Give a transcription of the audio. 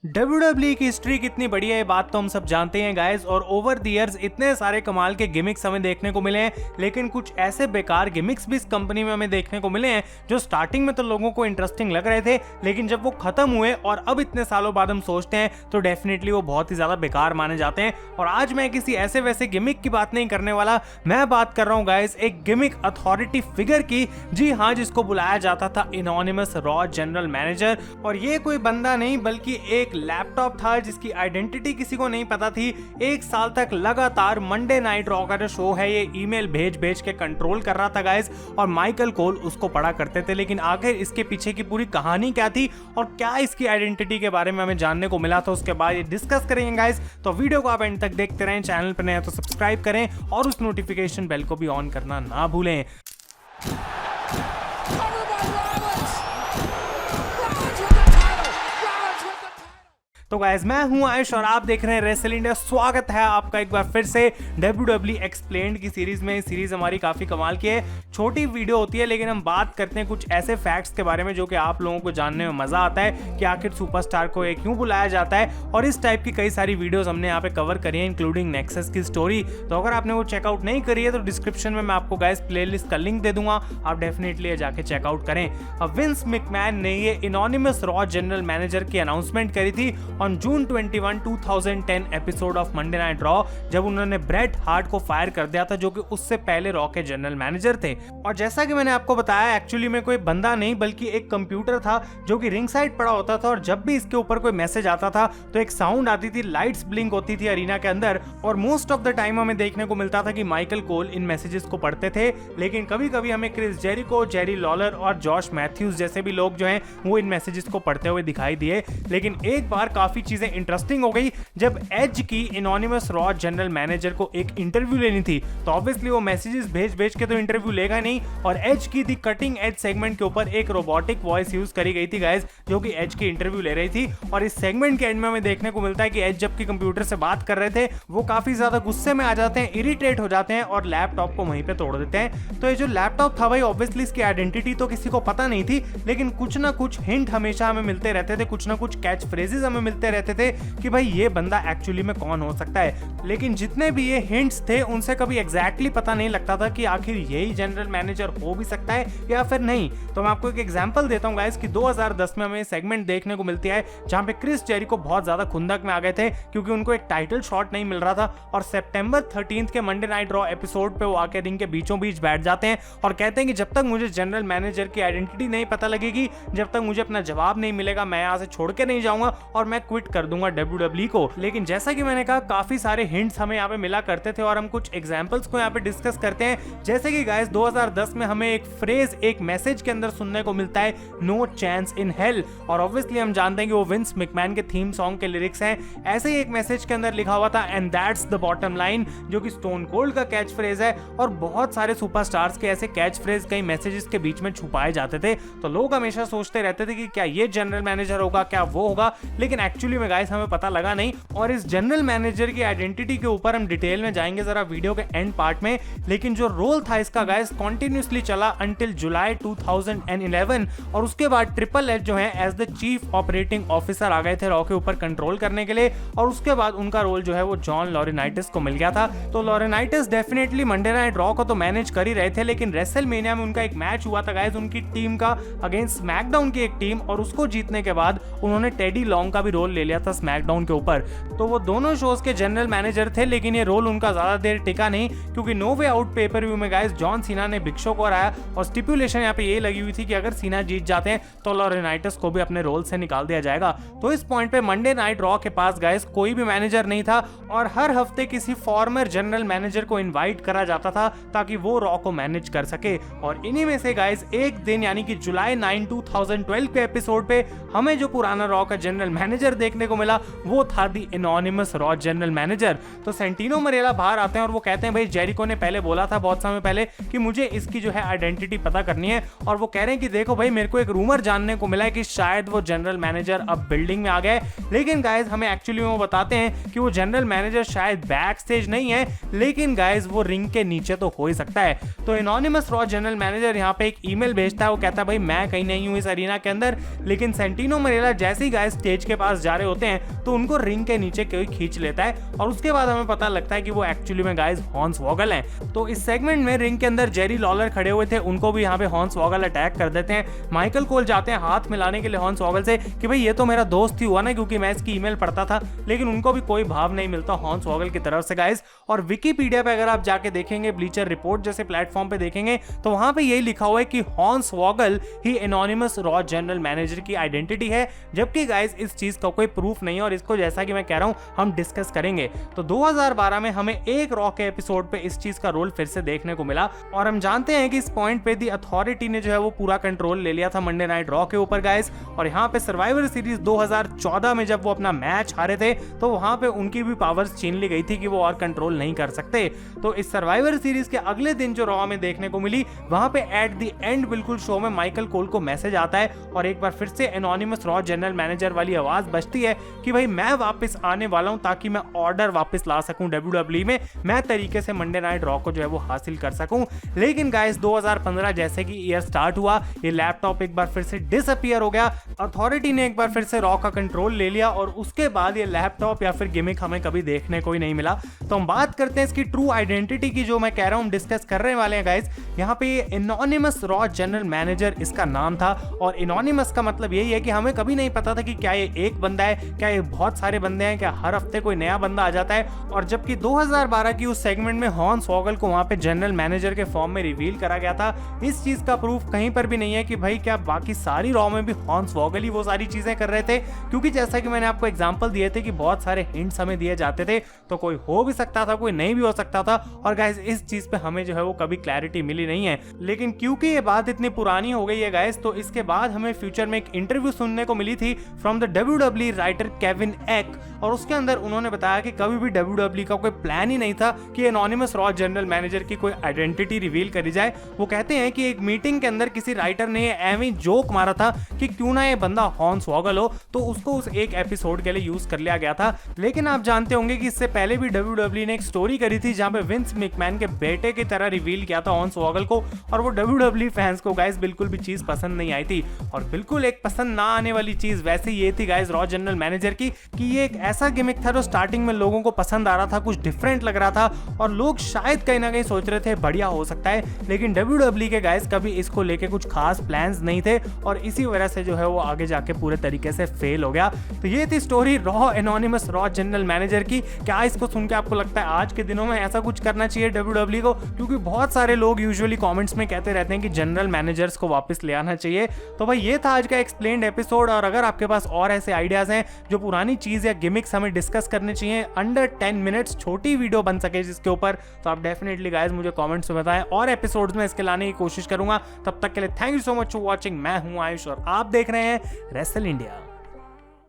WWE की history कितनी बड़ी है ये बात तो हम सब जानते हैं गाइस, और ओवर द इयर्स इतने सारे कमाल के गिमिक्स हमें देखने को मिले हैं, लेकिन कुछ ऐसे बेकार गिमिक्स भी इस कंपनी में हमें देखने को मिले हैं जो स्टार्टिंग में तो लोगों को इंटरेस्टिंग लग रहे थे, लेकिन जब वो खत्म हुए और अब इतने सालों बाद हम सोचते हैं तो डेफिनेटली वो बहुत ही ज्यादा बेकार माने जाते हैं। और आज मैं किसी ऐसे वैसे गिमिक की बात नहीं करने वाला, मैं बात कर रहा हूँ गाइस एक गिमिक अथॉरिटी फिगर की। जी हाँ, जिसको बुलाया जाता था एनोनिमस रॉ जनरल मैनेजर। और ये कोई बंदा नहीं बल्कि एक लैपटॉप था जिसकी आइडेंटिटी किसी को नहीं पता थी। एक साल तक लगातार मंडे नाइट रॉ का जो शो है ये ईमेल भेज भेज के कंट्रोल कर रहा था गाइस, और माइकल कोल उसको पढ़ा करते थे। लेकिन आखिर इसके पीछे की पूरी कहानी क्या थी और क्या इसकी आइडेंटिटी के बारे में हमें जानने को मिला था, उसके बाद ये डिस्कस करेंगे गाइस। तो वीडियो को आप एंड तक देखते रहें, चैनल पर नए हैं तो सब्सक्राइब करें और उस नोटिफिकेशन बेल को भी ऑन करना ना भूलें। तो गाइस मैं हूं आयुष और आप देख रहे हैं रेसल इंडिया। स्वागत है आपका एक बार फिर से WWE एक्सप्लेन्ड की सीरीज में। सीरीज हमारी काफी कमाल की है, छोटी वीडियो होती है लेकिन हम बात करते हैं कुछ ऐसे फैक्ट्स के बारे में जो कि आप लोगों को जानने में मजा आता है कि आखिर सुपरस्टार को ये क्यों बुलाया जाता है। और इस टाइप की कई सारी वीडियोस हमने यहाँ पे कवर करी है, इंक्लूडिंग नेक्सस की स्टोरी। तो अगर आपने वो चेकआउट नहीं करी है तो डिस्क्रिप्शन में मैं आपको गाइस प्लेलिस्ट का लिंक दे दूंगा, आप डेफिनेटली जाके चेकआउट करें। अब विंस मैकमैन ने ये एनोनिमस रॉ जनरल मैनेजर की अनाउंसमेंट करी थी on June 21, 2010 episode of Monday night raw, जब उन्होंने ब्रेट हार्ट को फायर कर दिया था जो कि उससे पहले रॉ के जनरल मैनेजर थे। और जैसा कि मैंने आपको बताया, एक्चुअली में कोई बंदा नहीं बल्कि एक कंप्यूटर था जो कि रिंग साइड पड़ा होता था, और जब भी इसके ऊपर कोई मैसेज आता था तो एक साउंड आती थी, लाइट्स ब्लिंक होती थी अरीना के अंदर, और मोस्ट ऑफ द टाइम हमें देखने को मिलता था कि माइकल कोल इन मैसेजेस को पढ़ते थे। लेकिन कभी कभी हमें क्रिस जेरिको, जेरी लॉलर और जॉश मैथ्यूज जैसे भी लोग जो हैं वो इन मैसेजेस को पढ़ते हुए दिखाई दिए। लेकिन एक बार काफी चीजें इंटरेस्टिंग हो गई जब एज की एनोनिमस रॉ जनरल मैनेजर को एक इंटरव्यू लेनी थी। तो ऑब्वियसली वो मैसेजेस भेज भेज के तो इंटरव्यू लेगा नहीं, और एज की दी कटिंग एज सेगमेंट के ऊपर एक रोबोटिक वॉइस यूज करी गई थी गाइस, जो कि एज की इंटरव्यू ले रही थी। और इस सेगमेंट के एंड में हमें देखने को मिलता है कि एज जबकि कंप्यूटर से बात कर रहे थे वो काफी ज्यादा गुस्से में आ जाते हैं, इरिटेट हो जाते हैं और लैपटॉप को वहीं पे तोड़ देते हैं। तो ये जो लैपटॉप था भाई, ऑब्वियसली इसकी आइडेंटिटी तो किसी को पता नहीं थी, लेकिन कुछ ना कुछ हिंट हमेशा हमें मिलते रहते थे, कुछ ना कुछ कैच फ्रेजेस हमें मिलते रहते थे कि भाई ये बंदा एक्चुअली में कौन हो सकता है। लेकिन जितने भी ये हिंट्स थे उनसे कभी एग्जैक्टली पता नहीं लगता था कि आखिर यही जनरल मैनेजर हो भी सकता है या फिर नहीं। तो मैं आपको एक एग्जांपल देता हूं गाइस कि 2010 में हमें सेगमेंट देखने को मिलती है जहां पे क्रिस जेरिको बहुत ज्यादा खुंदक में आ गए थे क्योंकि उनको एक टाइटल शॉट नहीं मिल रहा था, और सितंबर 13 के मंडे नाइट रॉ एपिसोड पे वो आके रिंग के बीचों बीच बैठ जाते हैं और कहते हैं कि जब तक मुझे जनरल मैनेजर की आइडेंटिटी नहीं पता लगेगी, जब तक मुझे अपना जवाब नहीं मिलेगा, मैं यहाँ से छोड़ के नहीं जाऊंगा और मैं क्विट कर दूंगा WWE को। लेकिन जैसा कि मैंने कहा, काफी सारे हिंट्स हमें यहाँ पे मिला करते थे और हम कुछ एग्जांपल्स को यहाँ पे डिस्कस करते हैं। जैसे कि गाइस 2010 में हमें एक फ्रेज, एक मैसेज के अंदर सुनने को मिलता है, नो चांस इन हेल, और ऑब्वियसली हम जानते हैं कि वो विंस मैकमैन के थीम सॉन्ग के लिरिक्स हैं। ऐसे ही एक मैसेज के अंदर लिखा हुआ था, and that's the bottom line, जो कि स्टोन कोल्ड का कैच फ्रेज है। और बहुत सारे सुपरस्टार्स के ऐसे कैच फ्रेज कई मैसेजेस के बीच में छुपाए जाते थे, तो लोग हमेशा सोचते रहते थे कि क्या ये जनरल मैनेजर होगा, क्या वो होगा, लेकिन एक्चुअली में गाइस हमें पता लगा नहीं। और इस जनरल मैनेजर की आइडेंटिटी के ऊपर हम डिटेल में जाएंगे जरा वीडियो के एंड पार्ट में। लेकिन जो रोल था इसका गाइस कंटिन्यूअसली चला अंटिल जुलाई 2011, और उसके बाद ट्रिपल एच जो है as the chief operating officer आ गए थे रॉ के ऊपर कंट्रोल करने के लिए, और उसके बाद उनका रोल जो है वो जॉन लॉरेनाइटिस को मिल गया था। तो लॉरेनाइटिस डेफिनेटली मंडे नाइट रॉ को तो मैनेज कर ही रहे थे, लेकिन रेसलमेनिया में उनका एक मैच हुआ था गाइस उनकी टीम का अगेंस्ट स्मैकडाउन की एक टीम, और उसको जीतने के बाद उन्होंने टेडी लॉन्ग का भी रोल ले लिया था स्मैकडाउन के ऊपर। तो वो दोनों शोज के जनरल मैनेजर थे, लेकिन ये रोल उनका ज्यादा देर टिका नहीं, क्योंकि no way out pay per view में गाइस जॉन सीना ने बिग शो को हराया, और स्टिपुलेशन यहाँ पे ये लगी हुई थी कि अगर सीना जीत जाते हैं तो लॉरेनाइटिस को भी अपने रोल से निकाल दिया जाएगा। तो इस पॉइंट पे मंडे नाइट रॉ के पास गाइस कोई भी मैनेजर नहीं था, और हर हफ्ते किसी फॉर्मर जनरल मैनेजर को इन्वाइट करा जाता था ताकि वो रॉ को मैनेज कर सके। और इन्हीं में से गाइस एक दिन यानी कि जुलाई 9, 2012 के एपिसोड पे हमें जो पुराना रॉ का जनरल मैनेजर देखने को मिला वो था दी एनोनिमस रॉ जनरल मैनेजर। तो सेंटिनो मरेला बाहर आते हैं और वो कहते हैं भाई जेरिको ने पहले बोला था बहुत समय पहले कि मुझे इसकी जो है आइडेंटिटी पता करनी है। और वो कह रहे हैं कि देखो भाई, मेरे को एक रूमर जानने को मिला है कि शायद वो जनरल मैनेजर अब बिल्डिंग में आ गए, लेकिन गाइज हमें एक्चुअली वो बताते हैं कि वो जनरल मैनेजर शायद बैक स्टेज नहीं है, लेकिन गाइज वो रिंग के नीचे तो हो ही सकता है। तो एनोनिमस रॉ जनरल मैनेजर यहाँ पे एक ईमेल भेजता है, वो कहता है भाई मैं कहीं नहीं हूँ इस अरीना के अंदर, लेकिन सेंटिनो मरेला जैसे ही गाइज स्टेज के पास जा रहे होते हैं तो उनको रिंग के नीचे कोई खींच लेता है, और उसके बाद हमें पता लगता है कि वो एक्चुअली में गाइज हॉर्न्स वॉगल हैं। तो इस सेगमेंट में रिंग के अंदर जेरी लॉलर खड़े हुए थे, उनको भी यहाँ पे हॉर्न्स वॉगल अटैक कर देते हैं। माइकल कोल जाते हैं हाथ मिलाने के लिए हॉर्न्स वॉगल से कि भाई ये तो मेरा दोस्त ही हुआ ना, क्योंकि मैं इसकी ईमेल पढ़ता था, लेकिन उनको भी कोई भाव नहीं मिलता हॉर्न्स वॉगल की तरफ से गाइज। और विकिपीडिया पे अगर आप जाके देखेंगे, ब्लीचर रिपोर्ट जैसे प्लेटफॉर्म पे देखेंगे, तो वहां पे यही लिखा हुआ है कि हॉर्न्स वॉगल ही एनोनिमस रॉ जनरल मैनेजर की आइडेंटिटी है, जबकि गाइज इस चीज का कोई प्रूफ नहीं है, और इसको जैसा कि मैं कह रहा हूं हम डिस्कस करेंगे। तो 2012 में हमें एक रॉ के एपिसोड पे इस चीज का रोल फिर से देखने को मिला, और हम जानते हैं कि इस पॉइंट पे दी अथॉरिटी ने जो है वो पूरा कंट्रोल ले लिया था मंडे नाइट रॉ के ऊपर गाइज। और यहाँ पे सर्वाइवर सीरीज 2014 में जब वो अपना मैच हारे थे, तो वहां पे उनकी भी पावर्स छीन ली गई थी कि वो और कंट्रोल नहीं कर सकते। तो इस सर्वाइवर सीरीज के अगले दिन जो रॉ में देखने को मिली, वहां पे एट द एंड बिल्कुल शो में माइकल कोल को मैसेज आता है, और एक बार फिर से एनोनिमस रॉ जनरल मैनेजर वाली आवाज बजती है कि भाई मैं वापस आने वाला हूं ताकि मैं ऑर्डर वापस ला सकूं WWE में, मैं तरीके से मंडे नाइट रॉ को जो है वो हासिल कर सकूं। लेकिन गाइस 2015 जैसे कि ईयर स्टार्ट हुआ, ये लैपटॉप एक बार फिर से डिसअपीयर हो गया, अथॉरिटी ने एक बार फिर से रॉ का कंट्रोल ले लिया, और उसके बाद ये लैपटॉप या फिर गिमिक हमें कभी देखने को ही नहीं मिला। तो हम बात करते हैं इसकी ट्रू आइडेंटिटी की, जो मैं कह रहा हूं डिस्कस करने वाले हैं गाइस। यहाँ पे एनोनिमस रॉ जनरल मैनेजर इसका नाम था, और एनोनिमस का मतलब यही है कि हमें कभी नहीं पता था कि क्या ये एक बंदा है, क्या ये बहुत सारे बंदे हैं, क्या हर हफ्ते कोई नया बंदा आ जाता है। और जबकि 2012 की उस सेगमेंट में हॉर्न्स वॉगल को वहां पे जनरल मैनेजर के फॉर्म में रिवील करा गया था, इस चीज का प्रूफ कहीं पर भी नहीं है कि भाई क्या बाकी सारी रॉ में भी हॉर्न्स वॉगल ही वो सारी चीजें कर रहे थे, क्योंकि जैसा कि मैंने आपको एग्जांपल दिए थे कि बहुत सारे हिंट्स हमें दिए जाते थे, तो कोई हो भी सकता था, कोई नहीं भी हो सकता था। और गाइस इस चीज पे हमें जो है वो कभी क्लैरिटी मिली नहीं है, लेकिन क्योंकि ये बात इतनी पुरानी हो गई है गाइस, तो इसके बाद हमें फ्यूचर में एक इंटरव्यू सुनने को मिली थी from the WWE writer Kevin एक, और उसके अंदर उन्होंने बताया कि कभी भी WWE का कोई प्लान ही नहीं था कि एनोनिमस रॉ जनरल मैनेजर की कोई आइडेंटिटी रिवील करी जाए। वो कहते हैं कि एक मीटिंग के अंदर किसी राइटर ने एवं जोक मारा था कि क्यों ना ये बंदा हॉर्न्स वॉगल हो, तो उसको उस एक एपिसोड के लिए यूज कर लिया गया था। लेकिन आप जानते होंगे कि इससे पहले भी WWE ने एक स्टोरी करी थी जहां पे विंस मैकमैन के बेटे की तरह रिवील किया था हॉर्न्स वॉगल को, और वो WWE फैंस को गाइस बिल्कुल भी चीज पसंद नहीं आई थी। और बिल्कुल एक पसंद ना आने वाली चीज वैसे ये थी गाइस रॉ जनरल मैनेजर की, कि ये एक ऐसा गिमिक था जो स्टार्टिंग में लोगों को पसंद आ रहा था, कुछ डिफरेंट लग रहा था, और लोग शायद कहीं ना कहीं सोच रहे थे बढ़िया हो सकता है, लेकिन WWE के गाइस कभी इसको लेके कुछ खास प्लान्स नहीं थे, और इसी वजह से जो है वो आगे जाके पूरे तरीके से फेल हो गया। तो ये थी story raw anonymous raw general manager की। क्या इसको सुन के आपको लगता है आज के दिनों में ऐसा कुछ करना चाहिए WWE को? क्योंकि बहुत सारे लोग यूजुअली कमेंट्स में कहते रहते हैं कि जनरल मैनेजर्स को वापस ले आना चाहिए। तो भाई ये था आज का एक्सप्लेन्ड एपिसोड, और अगर आपके पास और ऐसे आइडियाज हैं जो पुरानी चीज या गिमिक्स हमें डिस्कस करने चाहिए अंडर 10 मिनट्स, छोटी वीडियो बन सके जिसके ऊपर, तो आप डेफिनेटली गाइस मुझे कमेंट्स में बताएं, और एपिसोड्स में इसके लाने की कोशिश करूंगा। तब तक के लिए thank you so much for watching. मैं हूं आयुष और आप देख रहे हैं रेसल इंडिया।